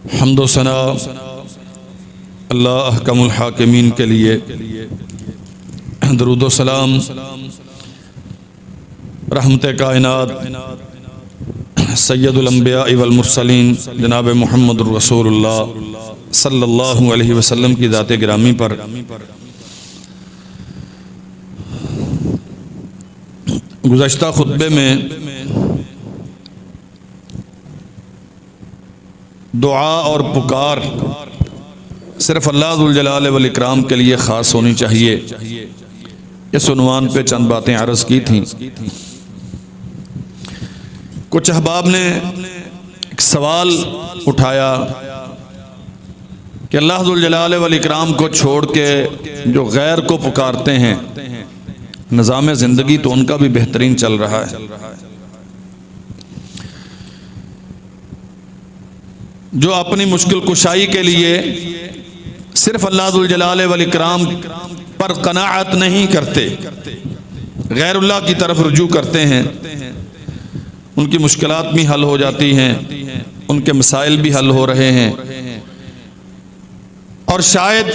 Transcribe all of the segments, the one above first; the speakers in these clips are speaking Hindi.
हम्दो सना अल्लाह अहकमुल हाकिमीन के लिए, दरूदो सलाम रहमत कायनात सैयदुल अंबिया वल मुरसलीन जनाब मुहम्मदुर रसूलुल्लाह सल्लल्लाहु अलैहि वसल्लम की ज़ात गिरामी पर गुज़श्ता खुतबे में दुआ और पुकार सिर्फ अल्लाह ज़ुल जलाल वल इकराम के लिए ख़ास होनी चाहिए, इस उन्वान पे चंद बातें अर्ज़ की थीं। कुछ अहबाब ने एक सवाल उठाया कि अल्लाह ज़ुल जलाल वल इकराम को छोड़ के जो गैर को पुकारते हैं, निज़ाम ज़िंदगी तो उनका भी बेहतरीन चल रहा है। जो अपनी मुश्किल कुशाई के लिए सिर्फ अल्लाह ज़ुल जलाल वल इकराम पर कनाअत नहीं करते, गैरुल्लाह की तरफ रुजू करते हैं, उनकी मुश्किलात भी हल हो जाती हैं, उनके मसाइल भी हल हो रहे हैं। और शायद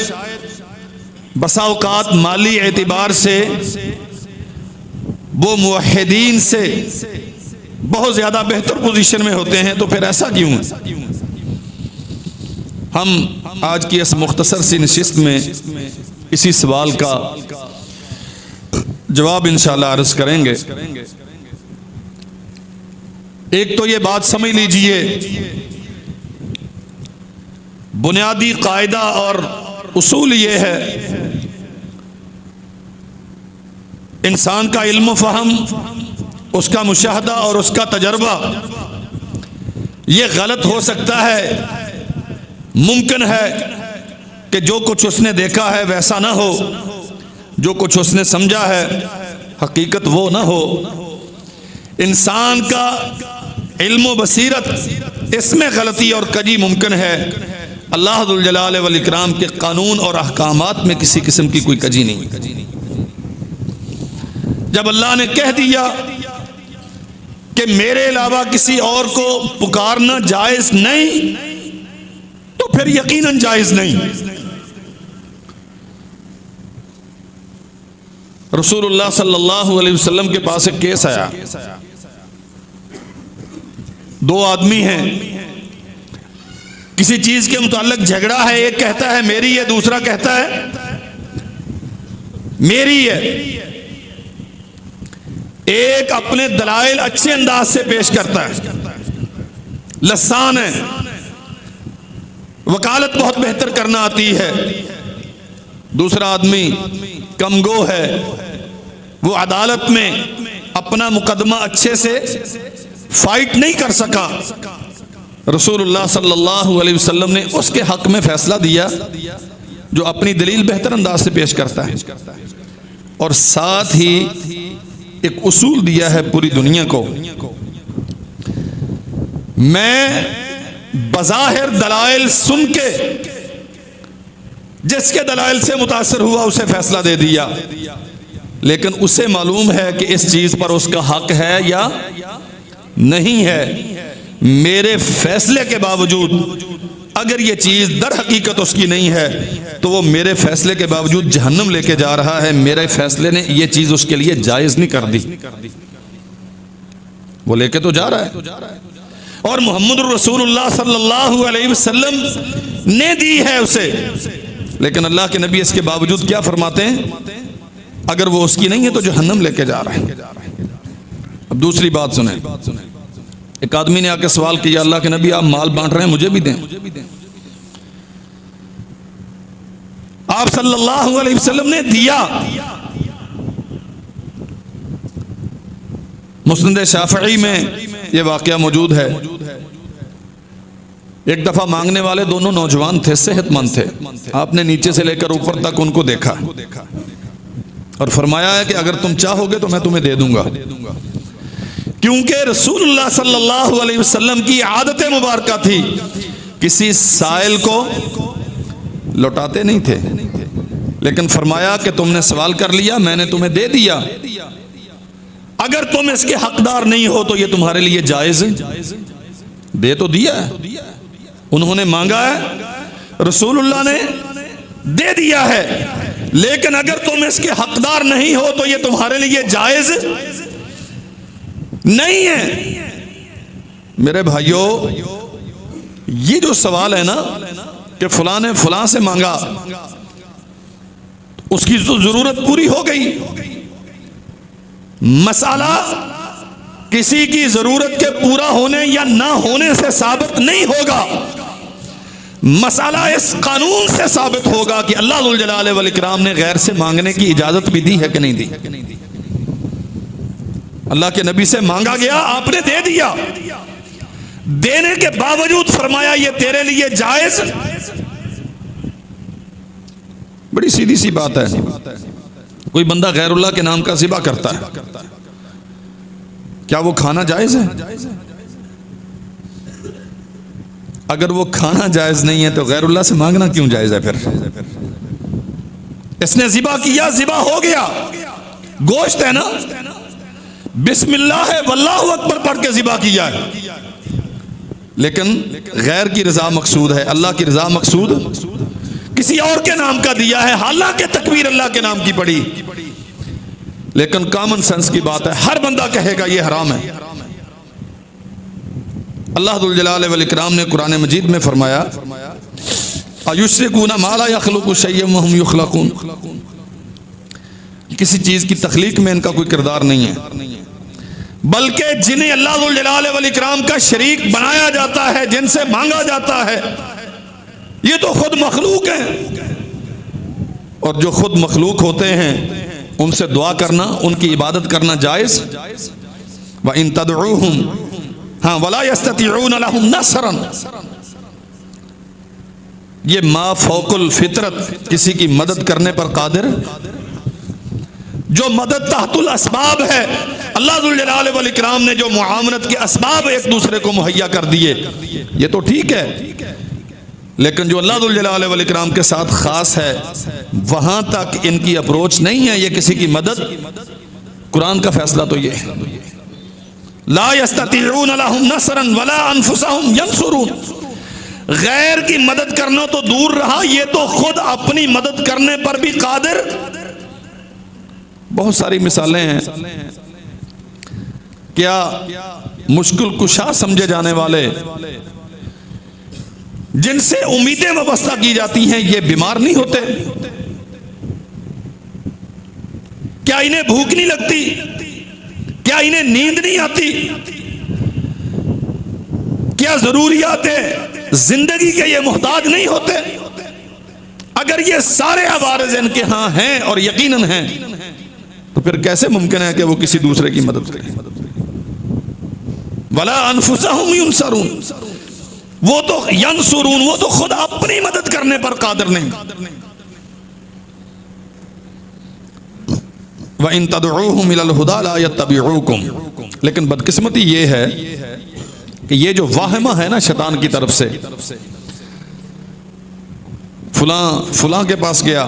बसा औकात माली एतबार से वो मुवहिदीन से बहुत ज़्यादा बेहतर पोजीशन में होते हैं, तो फिर ऐसा क्यों है? हम आज की इस मुख्तसर सी नशिस्त में इसी सवाल का जवाब इंशाअल्लाह अर्ज़ करेंगे। एक तो ये बात समझ लीजिए, बुनियादी कायदा और उसूल ये है, इंसान का इल्म फहम, उसका मुशाहदा और उसका तजर्बा ये गलत हो सकता है। मुमकिन है कि जो कुछ उसने देखा है वैसा ना हो, जो कुछ उसने समझा है हकीकत वो ना हो। इंसान का इल्म बसीरत इसमें गलती और कजी मुमकिन है। अल्लाह ज़ुल जलाल वल इकराम के कानून और अहकामात में किसी किस्म की कोई कजी नहीं। जब अल्लाह ने कह दिया कि मेरे अलावा किसी और को पुकारना जायज नहीं, तो फिर यकीनन जायज नहीं। रसूलुल्लाह सल्लल्लाहु अलैहि वसल्लम के पास एक केस आया। दो आदमी हैं, किसी चीज के मुताल्लिक झगड़ा है, एक कहता है मेरी है, दूसरा कहता है मेरी है। एक अपने दलाइल अच्छे अंदाज से पेश करता है, लसान है, वकालत बहुत बेहतर करना आती है। दूसरा आदमी कमगो है, वो अदालत में अपना मुकदमा अच्छे से फाइट नहीं कर सका। रसूलुल्लाह सल्लल्लाहु अलैहि वसल्लम ने उसके हक में फैसला दिया जो अपनी दलील बेहतर अंदाज से पेश करता है, और साथ ही एक उसूल दिया है पूरी दुनिया को। मैं बज़ाहिर दलाइल सुन के जिसके दलाइल से मुतासर हुआ उसे फैसला दे दिया, लेकिन उसे मालूम है कि इस चीज पर उसका हक है या नहीं है। मेरे फैसले के बावजूद अगर ये चीज दर हकीकत उसकी नहीं है, तो वो मेरे फैसले के बावजूद जहन्नम लेके जा रहा है। मेरे फैसले ने ये चीज उसके लिए जायज नहीं कर दी, वो लेके तो जा रहा है। और मोहम्मद रसूलुल्लाह सल्लल्लाहु अलैहि वसल्लम ने दी है उसे, लेकिन अल्लाह के नबी इसके बावजूद क्या फरमाते हैं? अगर वो उसकी नहीं है तो जहन्नम लेके जा रहा है। अब दूसरी बात सुने, एक आदमी ने आके सवाल किया, अल्लाह के नबी आप माल बांट रहे हैं, मुझे भी दें। आप सल्लल्लाहु अलैहि वसल्लम ने दिया। मुस्नद शाफ़िई में यह वाक़या मौजूद है। एक दफा मांगने वाले दोनों नौजवान थे, सेहतमंद थे। आपने नीचे से लेकर ऊपर तक उनको देखा और फरमाया है कि अगर तुम चाहोगे तो मैं तुम्हें दे दूंगा, क्योंकि रसूलुल्लाह सल्लल्लाहु अलैहि वसल्लम की आदत मुबारका थी किसी साइल को लौटाते नहीं थे, लेकिन फरमाया कि तुमने सवाल कर लिया, मैंने तुम्हें दे दिया, अगर तुम इसके हकदार नहीं हो तो ये तुम्हारे लिए जायज, दे तो दिया है। उन्होंने मांगा है, रसूलुल्लाह ने दे दिया है, लेकिन अगर तुम इसके हकदार नहीं हो तो ये तुम्हारे लिए जायज नहीं है। मेरे भाइयों, ये जो सवाल है ना कि फलां ने फलां से मांगा, उसकी तो जरूरत पूरी हो गई। मसाला किसी की जरूरत के पूरा होने या ना होने से साबित नहीं होगा, मसाला इस कानून से साबित होगा कि अल्लाह जुल जलाल वल इकराम ने गैर से मांगने की इजाजत भी दी है कि नहीं दी। अल्लाह के नबी से मांगा गया, आपने दे दिया, देने के बावजूद फरमाया ये तेरे लिए जायज। बड़ी सीधी सी बात है, कोई बंदा गैरुल्लाह के नाम का ज़िबा करता है, क्या वो खाना जायज है? अगर वो खाना जायज नहीं है तो गैरुल्लाह से मांगना क्यों जायज है? फिर इसने ज़िबा किया, ज़िबा हो गया, गोश्त है ना, बिस्मिल्लाह वल्लाहु अकबर पढ़ के ज़िबा किया है, लेकिन गैर की रजा मकसूद है, अल्लाह की रजा मकसूद किसी और के नाम का दिया है, हालांकि तकबीर अल्लाह के नाम की पड़ी, लेकिन कॉमन सेंस की बात है, हर बंदा कहेगा ये हराम है। अल्लाह जुल जलाल वल इकराम ने कुरान मजीद में फरमाया, अयुश्रिकूना मा ला यखलुकु शय्यन व हुम युखलकून, किसी चीज की तख्लीक में इनका कोई किरदार नहीं है, बल्कि जिन्हें अल्लाह जुल जलाल वल इकराम का शरीक बनाया जाता है, जिनसे मांगा जाता है, ये तो खुद मखलूक हैं, और जो खुद मखलूक होते हैं उनसे दुआ करना, उनकी इबादत करना जायज। व इन तदऊहुम हाँ वला यस्ततीऊन लहुम नसरन, ये मा फौकुल फितरत, किसी की मदद करने पर कादिर, जो मदद तहतुल असबाब है, अल्लाह जुल जलाल वल इकराम ने जो मुआवनत के असबाब एक दूसरे को मुहैया कर दिए, ये तो ठीक है, लेकिन जो अल्लाह जुल जलाल वल इकराम के साथ खास है, वहां तक इनकी अप्रोच नहीं है, ये किसी की मदद। कुरान का फैसला तो ये है, ला यस्ततीऊन लहुम नसरन वला अनफुसहुम यंसुरून, गैर की मदद करना तो दूर रहा, ये तो खुद अपनी मदद करने पर भी कादिर। बहुत सारी मिसालें हैं, क्या मुश्किल कुशा समझे जाने वाले, जिनसे उम्मीदें वाबस्ता की जाती हैं, ये बीमार नहीं होते? क्या इन्हें भूख नहीं लगती? क्या इन्हें नींद नहीं आती? क्या जरूरियात जिंदगी के ये मोहताज नहीं होते? अगर ये सारे अवारिज़ इनके यहां हैं और यकीनन हैं, तो फिर कैसे मुमकिन है कि वो किसी दूसरे की मदद करें? वला अनफुसहुम युनसरून, वो तो यंसुरून, वो तो खुद अपनी मदद करने पर कादिर नहीं। व इन तदऊहुम इलल हुदा ला यत्तबिऊकुम, लेकिन बदकिस्मती ये है कि ये जो वाहमा है ना शैतान की तरफ से, फलां फलां के पास गया,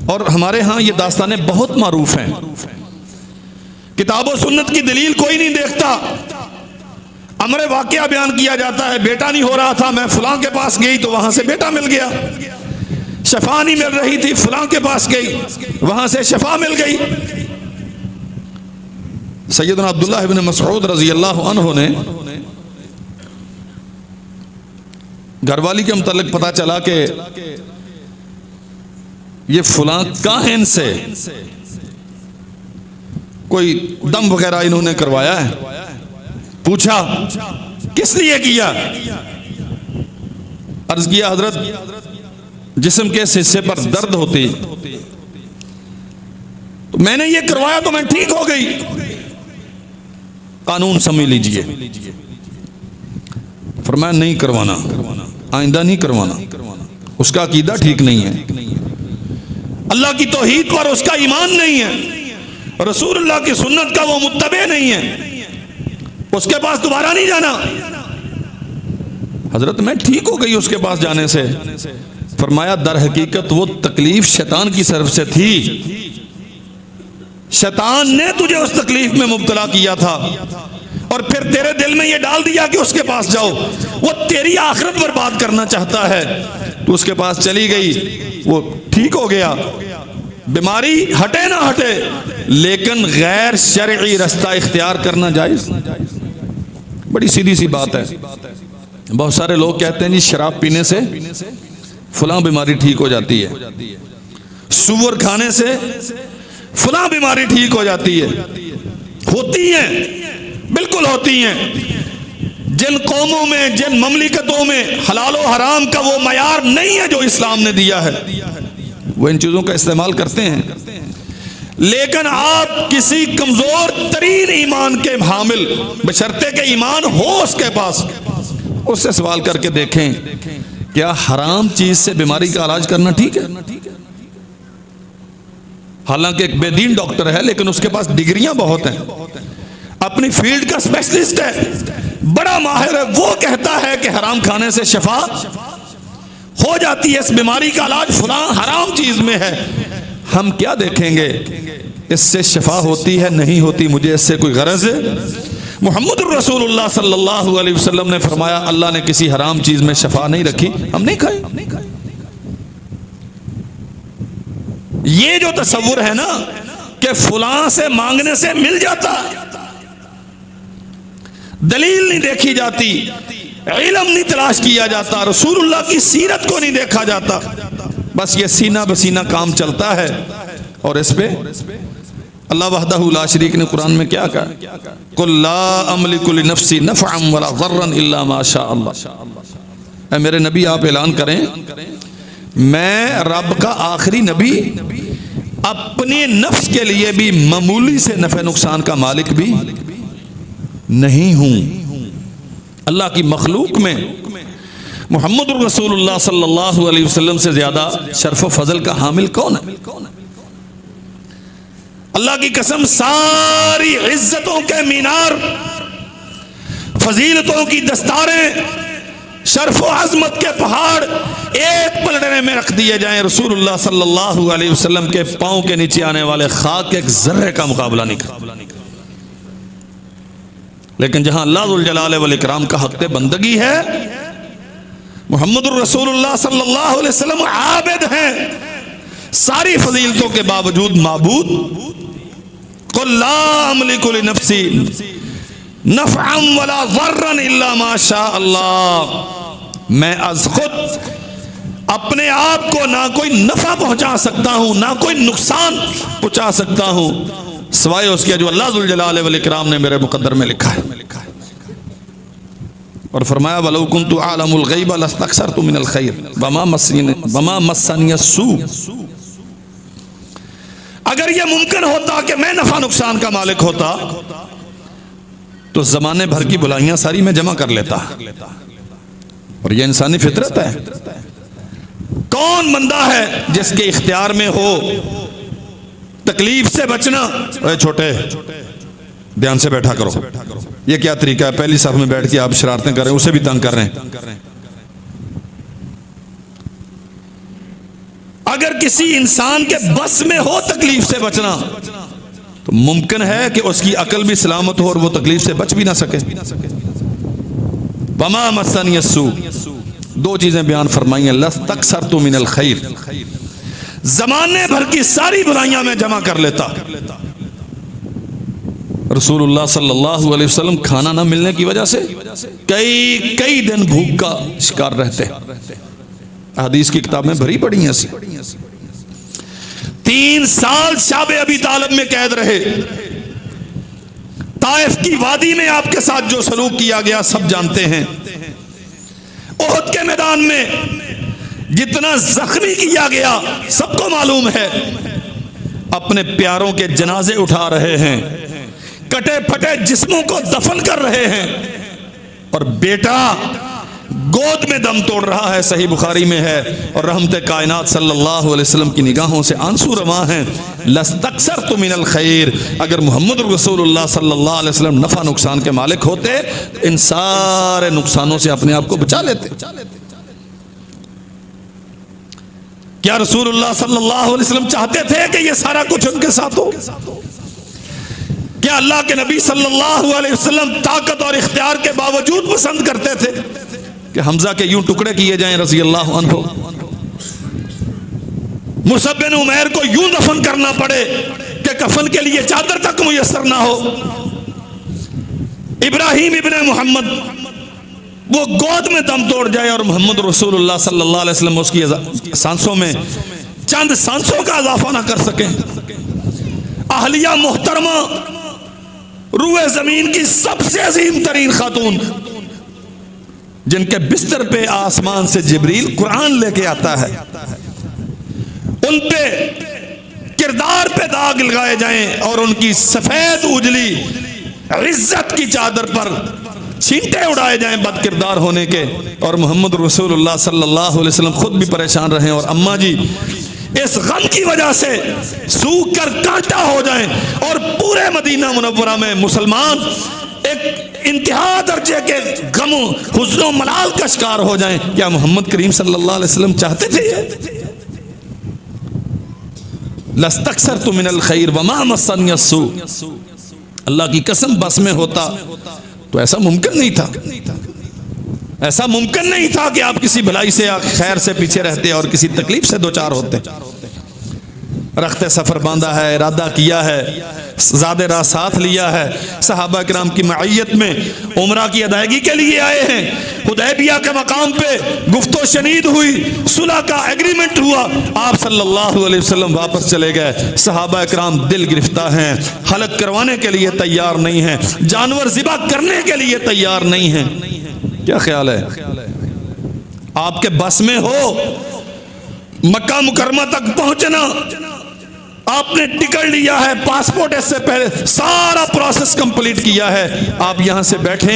और हमारे यहाँ ये दास्तानें बहुत मारूफ हैं, किताब और सुन्नत की दलील कोई नहीं देखता, अमर वाकया बयान किया जाता है, बेटा नहीं हो रहा था, मैं फलां के पास गई तो वहां से बेटा मिल गया, शफा नहीं मिल रही थी, फलां के पास गई, वहां से शफा मिल गई। सैयदना अब्दुल्लाह इब्न मसऊद रजी अल्लाह अन्हु ने घरवाली के मुतालिक पता चला कि ये फलां काहिन से कोई दम वगैरह इन्होंने करवाया है। पूछा किस लिए किया? अर्ज किया हजरत जिस्म के हिस्से पर दर्द होती तो मैंने ये करवाया तो मैं ठीक हो गई। कानून समझ लीजिए, फरमाया नहीं करवाना, आइंदा नहीं करवाना, उसका अकीदा ठीक नहीं है, अल्लाह की तौहीद पर उसका ईमान नहीं है, रसूलुल्लाह की सुन्नत का वो मुत्तबे नहीं है, उसके पास दोबारा नहीं जाना। हजरत मैं ठीक हो गई उसके पास जाने से। फरमाया दर हकीकत वो तकलीफ शैतान की तरफ से थी, शैतान ने तुझे उस तकलीफ में मुब्तला किया था, और फिर तेरे दिल में ये डाल दिया कि उसके पास जाओ, वो तेरी आखिरत बर्बाद करना चाहता है, तो उसके पास चली गई, वो ठीक हो गया, बीमारी हटे ना हटे, लेकिन गैर शरई रास्ता इख्तियार करना जायज। बड़ी सीधी सी बात है। बहुत सारे लोग कहते हैं जी शराब पीने से फलां बीमारी ठीक हो जाती है, सूअर खाने से फलां बीमारी ठीक हो जाती है। होती है, बिल्कुल होती हैं। जिन कौमों में, जिन ममलिकतों में हलालो हराम का वो मयार नहीं है जो इस्लाम ने दिया है, वो इन चीजों का इस्तेमाल करते हैं। लेकिन आप किसी कमजोर तरीन ईमान के हामिल, बशर्ते के ईमान हो उसके पास, उससे सवाल करके देखें क्या हराम चीज से बीमारी का इलाज करना ठीक है? हालांकि एक बेदीन डॉक्टर है लेकिन उसके पास डिग्रियां बहुत हैं, अपनी फील्ड का स्पेशलिस्ट है, बड़ा माहिर है, वो कहता है कि हराम खाने से शफा हो जाती है, इस बीमारी का इलाज फलां हराम चीज में है। हम क्या देखेंगे इससे शफा होती है नहीं होती, मुझे इससे कोई गरज है? मुहम्मद रसूलुल्लाह सल्लल्लाहु अलैहि वसल्लम ने फरमाया अल्लाह ने किसी हराम चीज में शफा नहीं रखी, हम नहीं खाए। ये जो तसव्वुर है ना कि फलां से मांगने से मिल जाता, दलील नहीं देखी जाती, इल्म नहीं तलाश किया जाता, रसूलुल्लाह की सीरत को नहीं देखा जाता, बस ये सीना बसीना काम चलता है। और इस पे अल्लाह वहदहू ला शरीक ने कुरान में क्या कहा? कुल ला अमलिकु लिनफ्सी नफ़अन वला ज़र्रन इल्ला मा शा अल्लाह। ऐ मेरे नबी आप ऐलान करें मैं रब का आखिरी नबी अपने नफ्स के लिए भी मामूली से नफे नुकसान का मालिक भी नहीं हूं। अल्लाह की मखलूक में मुहम्मद रसूलुल्लाह सल्लल्लाहु अलैहि वसल्लम से ज्यादा शर्फ व फजल का हामिल कौन है? अल्लाह की कसम सारी इज्जतों के मीनार, फजीलतों की दस्तारें, शर्फ व अजमत के पहाड़ एक पलड़ने में रख दिए जाएं, रसूलुल्लाह सल्लल्लाहु अलैहि वसल्लम के पांव के नीचे आने वाले खाक एक जर्रे का मुकाबला नहीं कर। लेकिन जहां अल्लाह जुल जलाल वल इकराम का हक़ बंदगी है, मुहम्मदुर रसूलुल्लाह सल्लल्लाहु अलैहि वसल्लम आबिद हैं, सारी फजीलतों के बावजूद माबूद। कुल ला अमलिकु लिनफ्सी नफ़अन वला ज़र्रन इल्ला मा शा अल्लाह। मैं अज़ खुद अपने आप को ना कोई नफा पहुंचा सकता हूं ना कोई नुकसान पहुंचा सकता हूं सिवाय उसके जो अल्लाह जुल जलाल वल इकराम ने मेरे मुकद्दर में लिखा है। और फरमाया वलौ कुन्तु आलमुल गैब लस्तक्सरतु मिनल खैर वमा मस्सनी अस्सू। अगर यह मुमकिन होता कि मैं नफा नुकसान का मालिक होता तो जमाने भर की बुलाइयां सारी मैं जमा कर लेता। और यह इंसानी फितरत है। कौन बंदा है जिसके इख्तियार में हो तकलीफ से बचना? अरे छोटे ध्यान से बैठा करो, ये क्या तरीका है? पहली सफ में बैठ के आप शरारतें कर रहे हैं, उसे भी तंग कर रहे हैं। अगर किसी इंसान के बस में हो तकलीफ से बचना तो मुमकिन है कि उसकी अकल भी सलामत हो और वो तकलीफ से बच भी ना सके। वमा मस्सनी अस्सू, दो चीजें बयान फरमाई हैं, लस्तक्सरतु मिनल खैर, जमाने भर की सारी बुराइयां मैं जमा कर लेता। रसूलुल्लाह सल्लल्लाहु अलैहि वसल्लम खाना ना मिलने की वजह से कई दिन भूख का शिकार रहते। हदीस की किताब में भरी पड़ी है। 3 साल शाबे अबी तालिब में कैद रहे। ताइफ की वादी में आपके साथ जो सलूक किया गया सब जानते हैं। उहद के मैदान में जितना जख्मी किया गया सबको मालूम है। अपने प्यारों के जनाजे उठा रहे हैं, कटे फटे जिस्मों को दफन कर रहे हैं और बेटा गोद में दम तोड़ रहा है, सही बुखारी में है। और रहमते कायनात सल्लल्लाहु अलैहि वसल्लम की निगाहों से आंसू रवा हैं। लस्तक्सरतु मिनल खैर, अगर मोहम्मद रसूलुल्लाह सल्लल्लाहु अलैहि वसल्लम नफा नुकसान के मालिक होते इन सारे नुकसानों से अपने आप को बचा लेते। क्या रसूलुल्लाह सल्लल्लाहु अलैहि वसल्लम चाहते थे कि ये सारा कुछ उनके साथ हो? क्या अल्लाह के नबी सल्लल्लाहु अलैहि वसल्लम ताकत और इख्तियार के बावजूद पसंद करते थे कि हमजा के यूं टुकड़े किए जाएं रज़ी अल्लाह अन्हु, मुसअब बिन उमैर को यूं दफन करना पड़े कि कफन के लिए चादर तक मुयस्सर ना हो, इब्राहिम इब्ने मोहम्मद वो गोद में दम तोड़ जाए और मोहम्मद रसूलुल्लाह सल्लल्लाहु अलैहि वसल्लम उसकी सांसों में चंद सांसों का इजाफा ना कर सके। अहलिया मोहतरमा रूए जमीन की सबसे अजीम तरीन खातून, जिनके बिस्तर पे आसमान से जिब्रील कुरान लेके आता है, उन पे किरदार पे दाग लगाए जाएं और उनकी सफेद उजली इज्जत की चादर पर छींटे उड़ाए जाएं बद किरदार होने के, और मोहम्मद रसूलुल्लाह सल्लल्लाहु अलैहि वसल्लम खुद भी परेशान रहे और अम्मा जी इस गम की वजह से सूख कर कांटा हो जाएं और पूरे मदीना मुनव्वरा में मुसलमान एक इंतहा दर्जे के गम हुज़्न मलाल का शिकार हो जाएं। क्या मोहम्मद करीम सल्लल्लाहु अलैहि वसल्लम चाहते थे ये? लस्तक्सरतु मिनल खैर वमा मस्सनी अस्सू, अल्लाह की कसम बस में होता तो ऐसा मुमकिन नहीं था, ऐसा मुमकिन नहीं था कि आप किसी भलाई से या खैर से पीछे रहते और किसी तकलीफ से दो चार होते। रखते सफर बांधा है, इरादा किया है, ज़ादे राह साथ लिया है, सहाबा किराम की मईयत में उम्रा की अदायगी के लिए आए हैं। हुदैबिया के मकाम पे गुफ्तो शनीद हुई, सुलह का एग्रीमेंट हुआ, आप सल्लल्लाहु अलैहि वसल्लम वापस चले गए। सहाबा किराम दिल गिरफ्तार हैं, हलक करवाने के लिए तैयार नहीं हैं, जानवर ज़िबा करने के लिए तैयार नहीं हैं। क्या ख्याल है? आपके बस में हो मक्का मुकरमा तक पहुंचना, आपने टिकट लिया है, पासपोर्ट इससे पहले सारा प्रोसेस कंप्लीट किया है, आप यहां से बैठे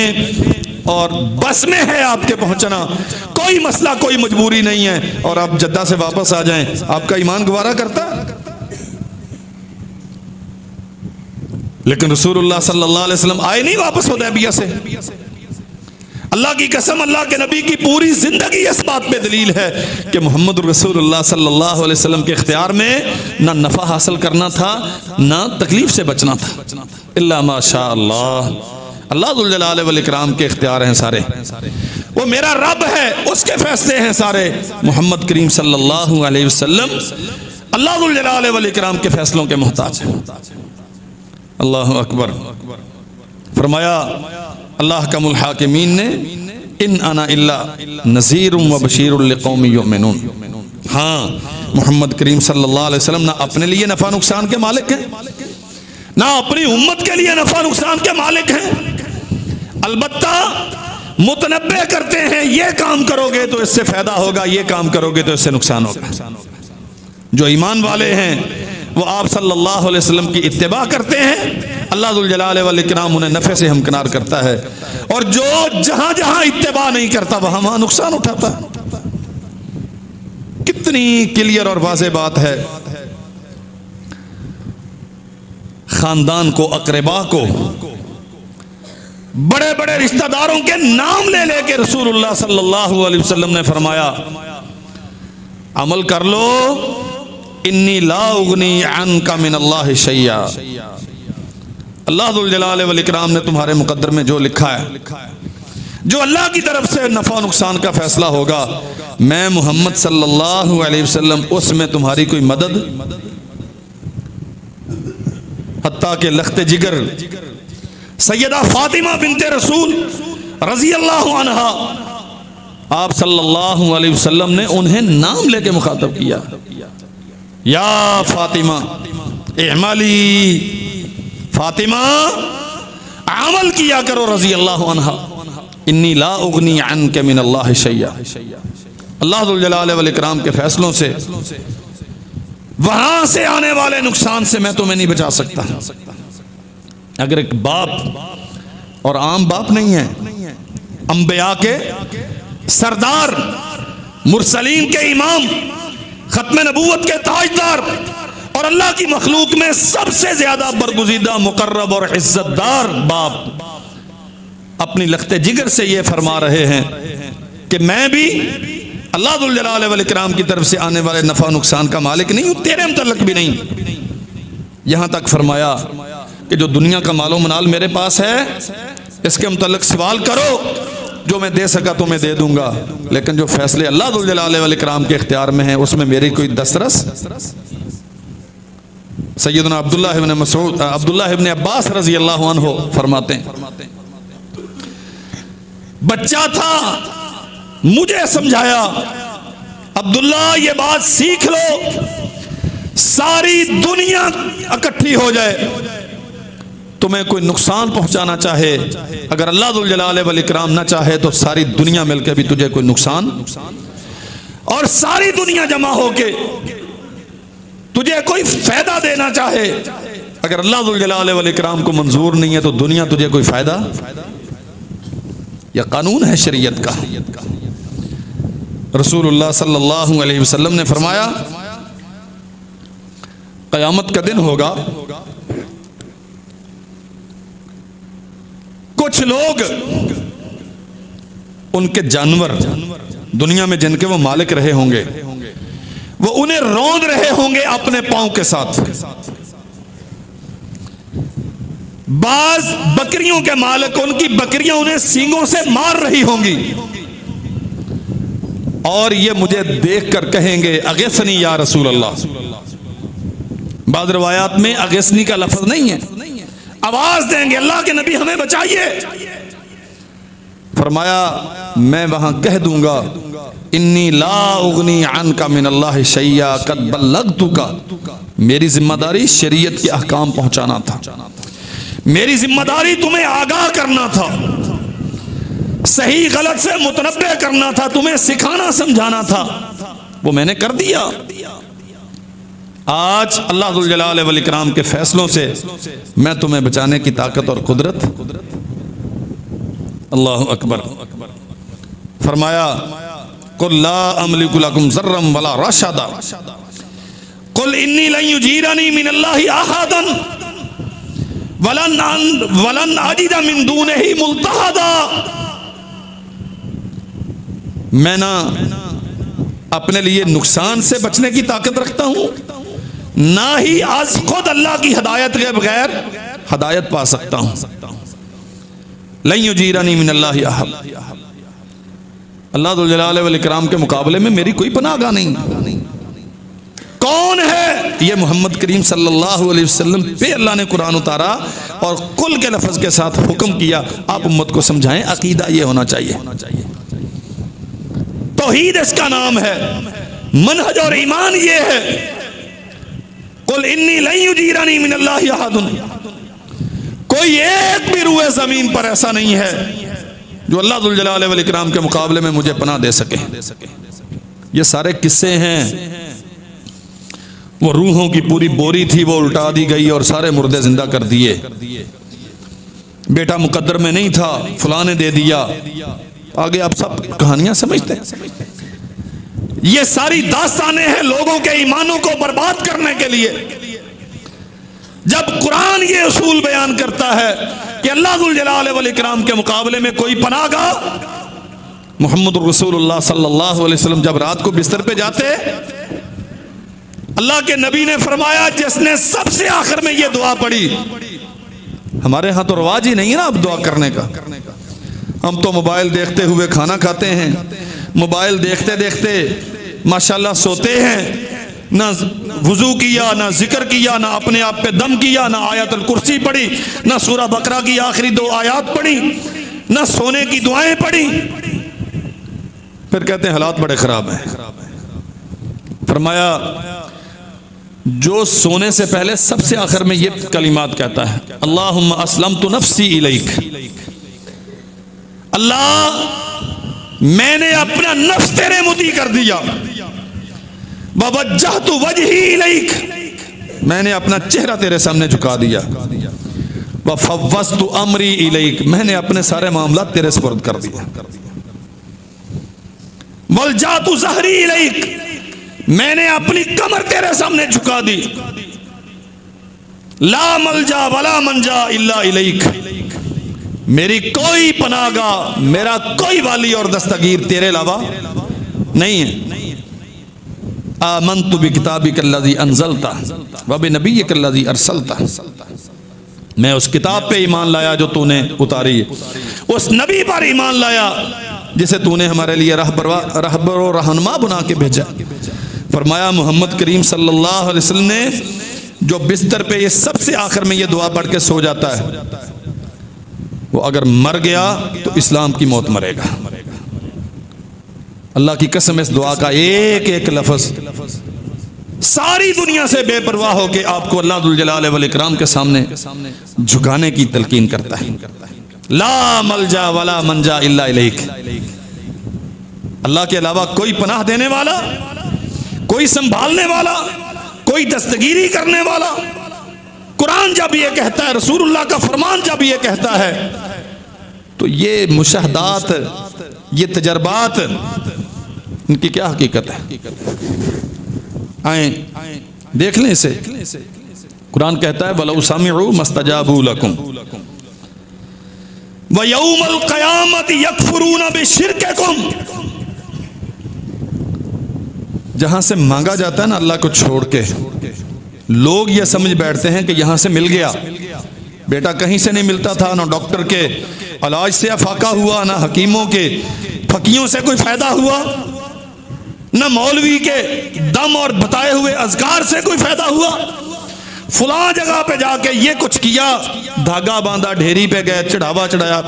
और बस में है आपके पहुंचना, कोई मसला कोई मजबूरी नहीं है, और आप जद्दा से वापस आ जाएं, आपका ईमान गवारा करता? लेकिन रसूलुल्लाह सल्लल्लाहु अलैहि वसल्लम आए नहीं वापस हुदैबिया से। अल्लाह की कसम, अल्लाह के नबी की पूरी जिंदगी इस बात पे दलील है कि मोहम्मद रसूलुल्लाह सल्लल्लाहु अलैहि वसल्लम के इख्तियार में ना नफा हासिल करना था ना तकलीफ से बचना था, इल्ला माशा अल्लाह। अल्लाह जुल जलाल वल इकराम के इख्तियार हैं सारे, वो मेरा रब है, उसके फैसले हैं सारे। मोहम्मद करीम सल्लल्लाहु अलैहि वसल्लम अल्लाह जुल जलाल वल इकराम के फैसलों के मोहताज हैं। अल्लाहु अकबर। फरमाया अल्लाह का मुल हाकिमीन ने, इन अना इल्ला नज़ीरुम व बशीरुल लिक़ौमिन युमिनून। हाँ, मोहम्मद करीम सल्लल्लाहु अलैहि वसल्लम ना अपने लिए नफा नुकसान के मालिक हैं, ना अपनी उम्मत के लिए नफा नुकसान के मालिक हैं। अलबत्ता मुतनब्बे करते हैं, ये काम करोगे तो इससे फायदा होगा, ये काम करोगे तो इससे नुकसान होगा। जो ईमान वाले हैं वो आप सल्लल्लाहु अलैहि वसल्लम की इत्तिबा करते हैं, अल्लाह जुल जलाल वल इकराम उन्हें नफ़े से हमकिनार करता है, और जो जहां जहां इत्तिबा नहीं करता वहां वहां नुकसान उठाता। कितनी क्लियर और वाज़ेह बात है। खानदान को, अकरबा को, बड़े बड़े रिश्तेदारों के नाम ले लेके रसूलुल्लाह सल्लल्लाहु अलैहि वसल्लम ने फरमाया, अमल कर लो, इन्नी ला उगनी अन्का मिन अल्लाह शैया। अल्लाह जुल जलाल वल इकराम ने तुम्हारे मुकद्दर में जो लिखा है, जो अल्लाह की तरफ से नफा नुकसान का फैसला होगा, मैं मोहम्मद सल्लल्लाहु अलैहि वसल्लम उसमें तुम्हारी कोई मदद, हत्ता के लख्ते जिगर सैयदा फातिमा बिनते रसूल रजी अल्लाह अन्हा, आप सल्लल्लाहु अलैहि वसल्लम ने उन्हें नाम लेके मुखातब किया, या फातिमा इमाली, फातिमा अमल किया करो रजी अल्लाह अन्हा, इन्नी ला उगनी अन्का मिन अल्लाह शैया। अल्लाह जुल जलाल वल इकराम के फैसलों से, वहां से आने वाले नुकसान से मैं तुम्हें नहीं बचा सकता। अगर एक बाप, और आम बाप नहीं है, अंबिया के सरदार, मुरसलीन के इमाम, खत्म नबूवत के ताजदार और अल्लाह की मखलूक में सबसे ज्यादा बरगुज़ीदा, मुकर्रब और इज्जतदार बाप अपनी लख्ते जिगर से ये फरमा रहे हैं कि मैं भी अल्लाह जुल जलाल वल इकराम की तरफ से आने वाले नफा नुकसान का मालिक नहीं हूं, तेरे मुतल्लिक भी नहीं। यहां तक फरमाया कि जो दुनिया का मालो मनाल मेरे पास है इसके मुतल्लिक सवाल करो, जो मैं दे सका तो मैं दे दूंगा, लेकिन जो फैसले अल्लाह जुल जलाल वल इकराम के इख्तियार में है उसमें मेरी कोई दस्तरस। सैयदना अब्दुल्लाह इब्न अब्बास रजी अल्लाह अन्हु फरमाते हैं, बच्चा था, मुझे समझाया, अब्दुल्ला ये बात सीख लो, सारी दुनिया इकट्ठी हो जाए, तुम्हें कोई नुकसान पहुंचाना चाहे, अगर अल्लाह जुल जलाल वल इकराम ना चाहे तो सारी दुनिया मिलकर भी तुझे कोई नुकसान, और सारी दुनिया जमा होके तुझे कोई फायदा देना चाहे, अगर अल्लाह जुल जलाल वल इकराम को मंजूर नहीं है तो दुनिया तुझे कोई फायदा। यह कानून है शरीयत का। रसूलुल्लाह सल्लल्लाहु अलैहि वसल्लम ने फरमाया, क़यामत का दिन होगा, कुछ लोग, उनके जानवर दुनिया में जिनके वो मालिक रहे होंगे, वो उन्हें रौंद रहे होंगे अपने पांव के साथ। बाज बकरियों के मालिक, उनकी बकरियां उन्हें सींगों से मार रही होंगी, और ये मुझे देखकर कहेंगे अगेसनी या रसूल अल्लाह। बाद रवायात में अगेसनी का लफ्ज नहीं है, आवाज देंगे अल्लाह के नबी हमें बचाइए। फरमाया मैं वहां कह दूंगा, इन्नी ला उगनी अनका मिन अल्लाह शैया कद बल्लगतुका, मेरी जिम्मेदारी शरीयत के अहकाम पहुंचाना था, मेरी जिम्मेदारी तुम्हें आगाह करना था, सही गलत से मुतनब्बे करना था, तुम्हें सिखाना समझाना था, वो मैंने कर दिया। आज अल्लाह जुल जलाल वल इकराम के फैसलों से मैं तुम्हें बचाने की ताकत और कुदरत। अल्लाहु अकबर। फरमाया कुल ला अमलिकु लकुम ज़र्रम वला रशदा, कुल इन्नी लन युजीरनी मिन अल्लाहि अहदन वलन अजिद मिन दूनिही मुल्तहदा। मैं ना अपने लिए नुकसान से बचने की ताकत रखता हूं, ना ही आज खुद अल्लाह की हदायत के बगैर हदायत पा सकता हूं। लन युजीरनी मिन अल्लाहि अहद, अल्लाह जुल जलाल वल इकराम के मुकाबले में मेरी कोई पनाहगाह नहीं। कौन है? ये मोहम्मद करीम सल्लल्लाहु अलैहि वसल्लम पे अल्लाह ने कुरान उतारा और कुल के लफ्ज के साथ हुक्म किया, आप उम्मत को समझाएं। अकीदा ये होना चाहिए, तौहीद इसका नाम है, मनहज और ईमान ये है। कुल इन्नी लन युजीरनी मिन अल्लाहि अहदुन, कोई एक भी रूए जमीन पर ऐसा नहीं है जो अल्लाह जुल जलाल वल इकराम के मुकाबले में मुझे पनाह दे सके। ये सारे किस्से हैं, वो रूहों की पूरी बोरी थी, वो उल्टा दी गई और सारे मुर्दे जिंदा कर दिए। बेटा मुकद्दर में नहीं था, फलां ने दे दिया। आगे आप सब कहानियां समझते हैं। ये सारी दास्तानें हैं लोगों के ईमानों को बर्बाद करने के लिए। जब कुरान ये उसूल बयान करता है कि अल्लाह जुल जलाल वल इकराम के मुकाबले में कोई पनाहगाह, मुहम्मद रसूलुल्लाह सल्लल्लाहु अलैहि वसल्लम जब रात को बिस्तर पे जाते, अल्लाह के नबी ने फरमाया जिसने सबसे आखिर में ये दुआ पढ़ी, हमारे यहाँ तो रवाज ही नहीं है ना अब दुआ करने का। हम तो मोबाइल देखते हुए खाना खाते हैं, मोबाइल देखते देखते माशाल्लाह सोते हैं, ना वुजू किया, ना जिक्र किया, ना अपने आप पे दम किया, ना आयतुल कुर्सी पढ़ी, ना सूरह बकरा की आखिरी 2 आयत पढ़ी, ना सोने की दुआएं पढ़ी। फिर कहते हैं हालात बड़े खराब हैं। फरमाया जो सोने से पहले सबसे आखिर में ये कलिमात कहता है, अल्लाहुम्मा अस्लमतु नफ्सी इलैक, अल्लाह मैंने अपना नफ्स तेरे मुती कर दिया, ववज्जहतु वजही इलैक, मैंने अपना चेहरा तेरे सामने झुका दिया, वफव्वज़तु अमरी इलैक, मैंने अपने सारे मामला तेरे सुपुर्द कर दिया, वलजातु ज़हरी इलैक, मैंने अपनी कमर तेरे सामने झुका दी, ला मलजा वला मंजा इल्ला इलैक, मेरी कोई पनाहगाह, मेरा कोई वाली और दस्तगीर तेरे अलावा नहीं है। आमन्तु बिकिताबिकल्लज़ी अंज़लता व बिनबिय्यिकल्लज़ी अरसलता, मैं उस किताब पे ईमान लाया जो तूने उतारी है, उस नबी पर ईमान लाया जिसे तूने हमारे लिए रहबर व रहनुमा बना के भेजा। फरमाया मोहम्मद करीम सल्लल्लाहु अलैहि वसल्लम ने जो बिस्तर पे ये सबसे आखिर में ये दुआ पढ़ के सो जाता है, वो अगर मर गया तो इस्लाम की मौत मरेगा। अल्लाह की कसम, इस दुआ का एक एक लफ्ज सारी दुनिया से बेपरवाह होकर आपको अल्लाह दुल जलाल वल इकराम के सामने झुकाने की तलकीन करता है। ला मलजा वला मंजा इल्ला इलैक, अल्लाह के अलावा कोई पनाह देने वाला, कोई संभालने वाला, कोई दस्तगीरी करने वाला। कुरान जब ये कहता है, रसूलुल्लाह का फरमान जब ये कहता है, तो ये मुशाहदात, ये तजर्बात, इनकी क्या हकीकत है? आए देख लें इसे। कुरान कहता है वलौ समिउ मस्तजाबू लकुम व यौमल क़यामत यकफुरून बिशिरकिकुम। जहां से मांगा जाता है ना अल्लाह को छोड़ के, लोग ये समझ बैठते हैं कि यहां से मिल गया। बेटा कहीं से नहीं मिलता था, ना डॉक्टर के इलाज से अफाका हुआ, ना हकीमों के फकियों से कोई फायदा हुआ, न मौलवी के दम और बताए हुए अज़कार से कोई फायदा हुआ। फुला जगह पे जाके ये कुछ किया, धागा बांधा, ढेरी पे गए, चढ़ावा चढ़ाया,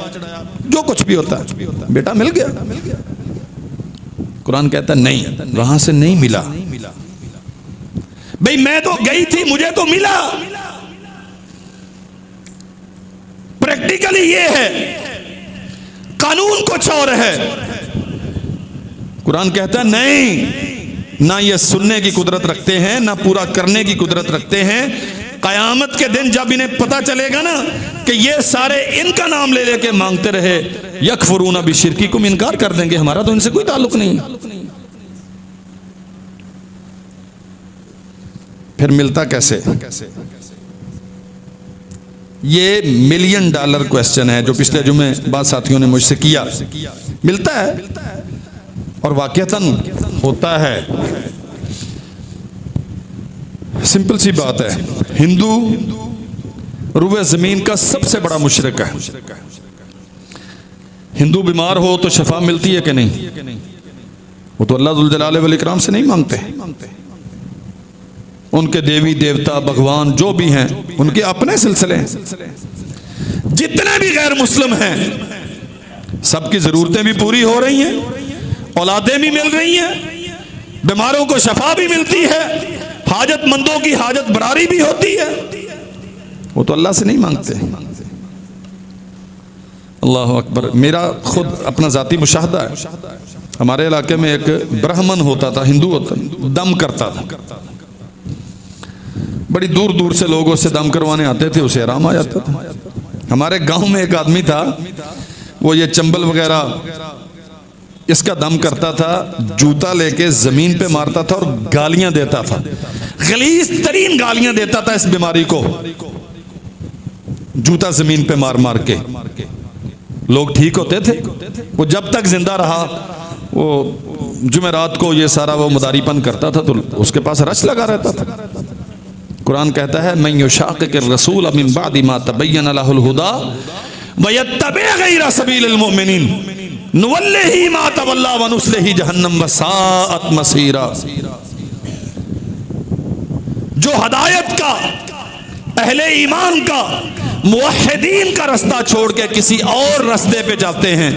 जो कुछ भी होता है, बेटा मिल गया। कुरान कहता नहीं, वहां से नहीं मिला। भाई मैं तो गई थी, मुझे तो मिला। प्रैक्टिकली ये है, कानून कुछ और है। कुरान कहता है नहीं, ना ये सुनने की कुदरत रखते हैं, ना पूरा करने की कुदरत रखते हैं। कयामत के दिन जब इन्हें पता चलेगा ना कि ये सारे इनका नाम ले लेके मांगते रहे, यकफुरून बिशिरकिकुम, इनकार कर देंगे, हमारा तो इनसे कोई ताल्लुक नहीं। फिर मिलता कैसे? ये $1 मिलियन क्वेश्चन है जो पिछले जुमे बाद साथियों ने मुझसे किया। मिलता है और वाकईतन होता है। सिंपल सी बात है, हिंदू रुए जमीन का सबसे बड़ा मुशरिक है। हिंदू बीमार हो तो शफा मिलती है कि नहीं? वो तो अल्लाह जुल जलाल वल इकराम से नहीं मांगते। उनके देवी देवता भगवान जो भी हैं उनके अपने सिलसिले हैं। जितने भी गैर मुस्लिम हैं सबकी जरूरतें भी पूरी हो रही हैं, औलादें भी मिल रही हैं, बीमारों को शफा भी मिलती है, हाजतमंदों की हाजत बरारी भी होती है। वो तो अल्लाह से नहीं मांगते। अल्लाह अकबर। मेरा खुद अपना जाती मुशाहदा है। हमारे इलाके में एक ब्राह्मण होता था, हिंदू होता, दम करता था। बड़ी दूर दूर से लोगों से दम करवाने आते थे, उसे आराम आ जाता था। हमारे गांव में एक आदमी था, वो ये चंबल वगैरह इसका दम करता था, जूता लेके जमीन पे मारता था और गालियां देता था, गलीज तरीन गालियां देता था इस बीमारी को, जूता जमीन पे मार मार के। लोग ठीक होते थे। वो जब तक जिंदा रहा, वो जुमेरात को ये सारा वो मदारीपन करता था तो उसके पास रश लगा रहता था। कुरान कहता है मन युशाक़िक़िर रसूल मिन बअदि मा तबय्यन लहुल हुदा व यत्तबि गैरा सबीलिल मुमिनीन नुवल्लिही मा तवल्ला व नुस्लिही जहन्नम व साअत मसीरा। जो हदायत का, अहले ईमान का, मुवह्हिदीन का रास्ता छोड़ के किसी और रास्ते पे जाते हैं,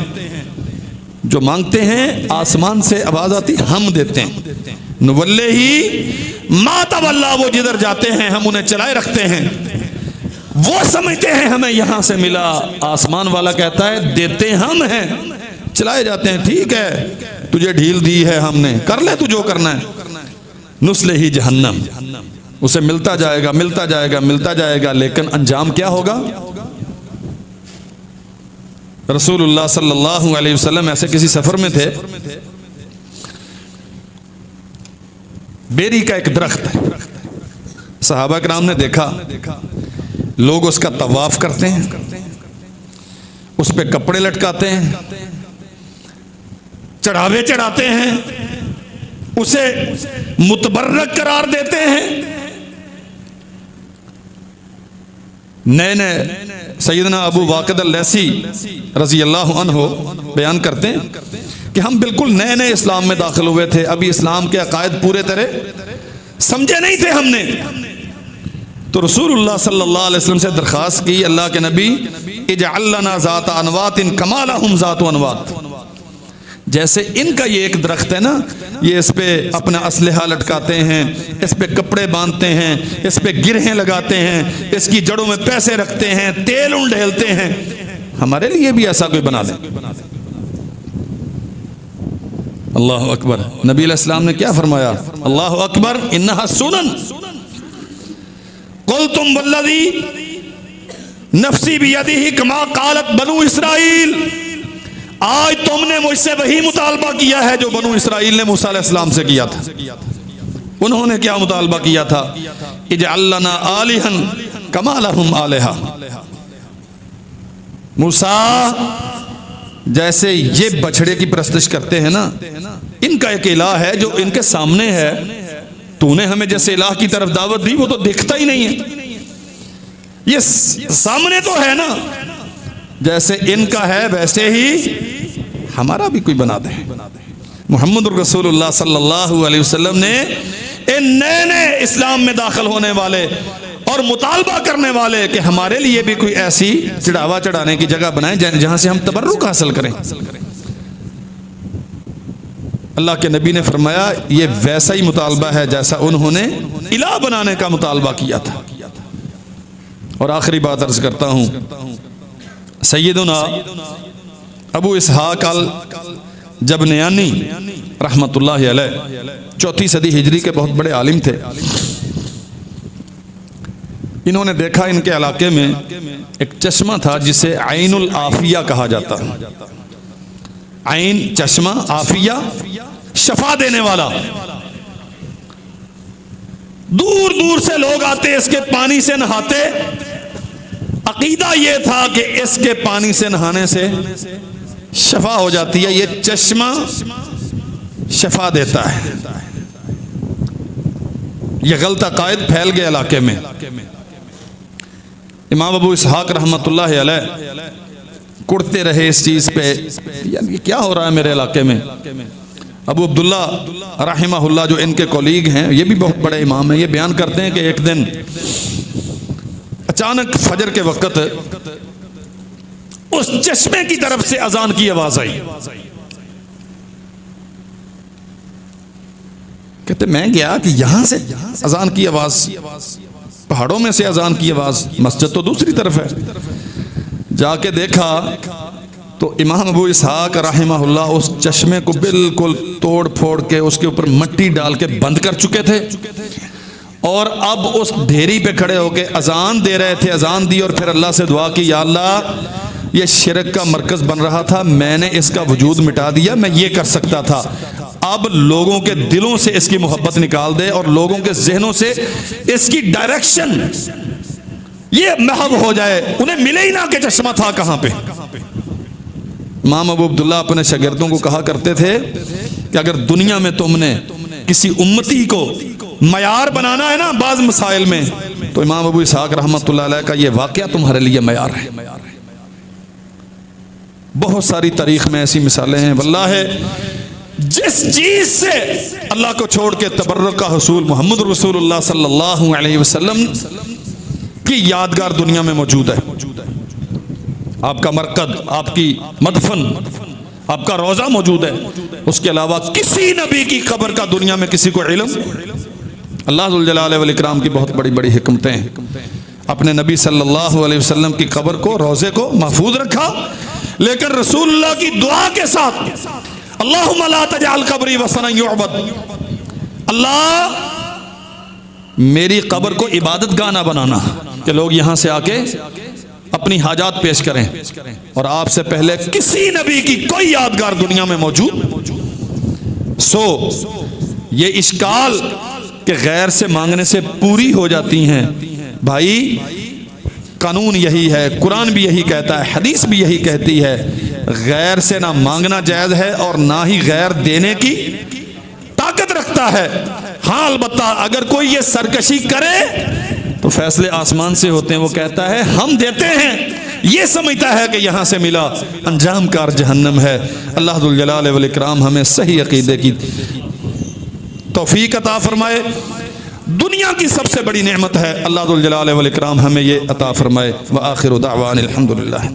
जो मांगते हैं आसमान से आवाज आती हम देते हैं, नुवल्लिही मा तवल्ला, वो जिधर जाते हैं हम उन्हें चलाए रखते हैं। वो समझते हैं हमें यहां से मिला, आसमान वाला कहता है देते हम हैं, चलाए जाते हैं। ठीक है, तुझे ढील दी है हमने, कर ले तू जो करना है। नुस्लिही जहन्नम, उसे मिलता जाएगा मिलता जाएगा मिलता जाएगा, लेकिन अंजाम क्या होगा? रसूलुल्लाह सल्लल्लाहु अलैहि वसल्लम ऐसे किसी सफर में थे, बेरी का एक दरख्त है, सहाबा किराम ने देखा लोग उसका तवाफ करते हैं, उस पे कपड़े लटकाते हैं, चढ़ावे चढ़ाते हैं, उसे मुतबर्रक करार देते हैं। नए नए सैयदना अबू वाक़िद अल-लैसी रज़ी अल्लाह अन्हु बयान करते हैं कि हम बिल्कुल नए नए इस्लाम में दाखिल हुए थे, अभी इस्लाम के अकायद पूरे तरह समझे नहीं थे हमने। तो रसूलुल्लाह सल्लल्लाहु अलैहि वसल्लम से दरख्वास्त की, अल्लाह के नबी इजअल लना ज़ात अनवातिन कमा लहुम ज़ात अनवात। जैसे इनका ये एक दरख्त है ना, ये इस पे अपना असलहा लटकाते हैं, इस पे कपड़े बांधते हैं, इस पे गिरहें लगाते हैं, इसकी जड़ों में पैसे रखते हैं, तेल उंडेलते हैं, हमारे लिए भी ऐसा कोई बना दे। अल्लाह अकबर। नबी अलैहिस्सलाम ने क्या फरमाया? अल्लाह अकबर, इन्नहा सुनन कुल्तुम वल्लज़ी नफ्सी बियदिही कमा क़ालत बनु इस्राईल। आज तुमने मुझसे वही मुतालबा किया है जो बनु इस्राईल ने मूसा अलैहिस्सलाम से किया था। उन्होंने क्या मुतालबा किया था? इजअल लना आलिहन कमा लहुम आलिहा। मूसा, जैसे ये बछड़े की परस्तिश करते हैं ना, इनका एक इलाह है जो इनके सामने है, तूने हमें जैसे इलाह की तरफ दावत दी वो तो दिखता ही नहीं है, ये सामने तो है ना, जैसे इनका है वैसे ही हमारा भी कोई बना दे। मुहम्मद रसूलुल्लाह सल्लल्लाहु अलैहि वसल्लम ने इन नए नए इस्लाम में दाखिल होने वाले और मुतालबा करने वाले कि हमारे लिए भी कोई ऐसी चढ़ावा चढ़ाने की जगह बनाए जहां से हम तबर्रुक हासिल करें। अल्लाह के नबी ने फरमाया ये वैसा ही मुतालबा है जैसा उन्होंने इलाह बनाने का मुतालबा किया था। और आखिरी बात अर्ज करता हूं, सैयदुना अबू इसहाक अल जबनयानी रहमतुल्लाह अलैह 4वीं सदी हिजरी के बहुत बड़े आलिम थे। इन्होंने देखा इनके इलाके में एक चश्मा था जिसे आइनुल आफिया कहा जाता है। आइन चश्मा, आफिया शफा देने वाला। दूर दूर से लोग आते, इसके पानी से नहाते। अकीदा यह था कि इसके पानी से नहाने से शफा हो जाती है, ये चश्मा शफा देता है। यह गलत अकायद फैल गया इलाके में। इमाम अबू इसहाक रहमतुल्लाह अलैह कुड़ते रहे इस चीज पे, यार ये क्या हो रहा है मेरे इलाके में। अबू अब्दुल्ला रहमहुल्लाह जो इनके कोलीग हैं, ये भी बहुत बड़े इमाम हैं, ये बयान करते हैं कि एक दिन अचानक फजर के वक्त उस चश्मे की तरफ से अजान की आवाज आई। कहते मैं गया कि यहां से अजान की आवाज, पहाड़ों में से अजान की आवाज, मस्जिद तो दूसरी तरफ है। जाके देखा तो इमाम अबू इसहाक रहमहुल्लाह उस चश्मे को बिल्कुल तोड़ फोड़ के उसके ऊपर मिट्टी डाल के बंद कर चुके थे और अब उस ढेरी पे खड़े होके अजान दे रहे थे। अजान दी और फिर अल्लाह से दुआ की, या अल्लाह ये शिरक का मरकज बन रहा था, मैंने इसका वजूद मिटा दिया, मैं ये कर सकता था, अब लोगों के दिलों से इसकी मोहब्बत निकाल दे और लोगों के जहनों से इसकी डायरेक्शन ये महव हो जाए, उन्हें मिले ही ना कि चश्मा था कहां पे। इमाम अबू अब्दुल्ला अपने शागिर्दों को कहा करते थे कि अगर दुनिया में तुमने किसी उम्मती को मयार बनाना है ना बाज मसाइल में, तो इमाम अबू इसहाक रहमतुल्लाह अलैह का ये वाकया तुम्हारे लिए मयार है। बहुत सारी तारीख में ऐसी मिसालें हैं। वल्लाह जिस चीज से अल्लाह को छोड़ के तबर्रुक का हुसूल मोहम्मद रसूलुल्लाह सल्लल्लाहु अलैहि वसल्लम की यादगार दुनिया में मौजूद है। आपका मरकद, आपकी मदफन, आपका रोजा मौजूद है, उसके अलावा किसी नबी की कब्र का दुनिया में किसी को इल्म। अल्लाह जुल जलाल वल इकराम की बहुत बड़ी बड़ी हिकमतें हैं। अपने नबी सल्लल्लाहु अलैहि वसल्लम की कब्र को, रोजे को महफूज रखा, लेकिन रसूलुल्लाह की दुआ के साथ अल्लाहुम्मा ला तजअल कब्री वसनन युअबद, अल्लाह मेरी कब्र को इबादत गाह ना बनाना कि लोग यहां से आके अपनी हाजात पेश करें। और आपसे पहले किसी नबी की कोई यादगार दुनिया में मौजूद। सो ये इश्काल के गैर से मांगने से पूरी हो जाती हैं। भाई कानून यही है, कुरान भी यही कहता है, हदीस भी यही कहती है, गैर से ना मांगना जायज है और ना ही गैर देने की ताकत रखता है। हाँ अलबत्ता अगर कोई ये सरकशी करे तो फैसले आसमान से होते हैं। वो कहता है हम देते हैं, ये समझता है कि यहाँ से मिला, अंजाम कार जहन्नम है। अल्लाह जुल जलाल वल इकराम हमें सही अकीदे की तौफीक अता फरमाए। दुनिया की सबसे बड़ी नेमत है, अल्लाह जुल जलाल वल इकराम हमें ये अता फरमाए। व आखिर दावाना अल्हम्दुलिल्लाह।